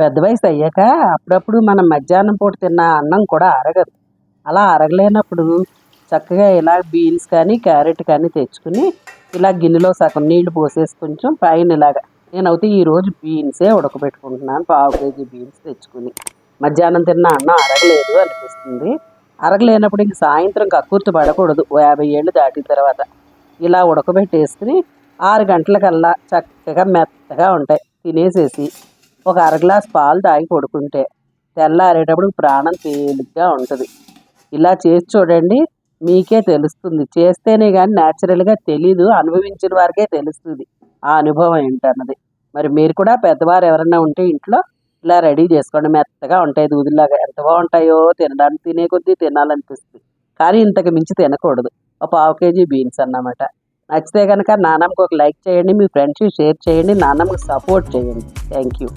పెద్ద వయసు అయ్యాక అప్పుడప్పుడు మనం మధ్యాహ్నం పూట తిన్న అన్నం కూడా అరగదు. అలా అరగలేనప్పుడు చక్కగా ఇలా బీన్స్ కానీ క్యారెట్ కానీ తెచ్చుకుని ఇలా గిన్నెలో సగం నీళ్లు పోసేసి కొంచెం పైన ఇలాగా నేనైతే ఈరోజు బీన్సే ఉడకబెట్టుకుంటున్నాను. పావు కేజీ బీన్స్ తెచ్చుకుని మధ్యాహ్నం తిన్న అన్నం అరగలేదు అనిపిస్తుంది. అరగలేనప్పుడు ఇంక సాయంత్రం కక్కుర్తి పడకూడదు. 50 ఏళ్ళు దాటిన తర్వాత ఇలా ఉడకబెట్టేసుకుని 6 గంటలకల్లా చక్కగా మెత్తగా ఉంటాయి. తినేసేసి ఒక అర గ్లాస్ పాలు తాగి పడుకుంటే తెల్లారేటప్పుడు ప్రాణం తేలిగ్గా ఉంటుంది. ఇలా చేసి చూడండి, మీకే తెలుస్తుంది. చేస్తేనే కానీ న్యాచురల్గా తెలీదు, అనుభవించిన వారికే తెలుస్తుంది ఆ అనుభవం ఏంటన్నది. మరి మీరు కూడా పెద్దవారు ఎవరన్నా ఉంటే ఇంట్లో ఇలా రెడీ చేసుకోండి. మెత్తగా ఉంటాయి దూదులాగా. ఎంత బాగుంటాయో తినడానికి, తినే కొద్దీ తినాలనిపిస్తుంది. కానీ ఇంతకు మించి తినకూడదు. ఒక పావు కేజీ బీన్స్ అన్నమాట. నచ్చితే కనుక నాన్నమ్మకి ఒక లైక్ చేయండి, మీ ఫ్రెండ్స్కి షేర్ చేయండి, నాన్నమ్మకి సపోర్ట్ చేయండి. Thank you.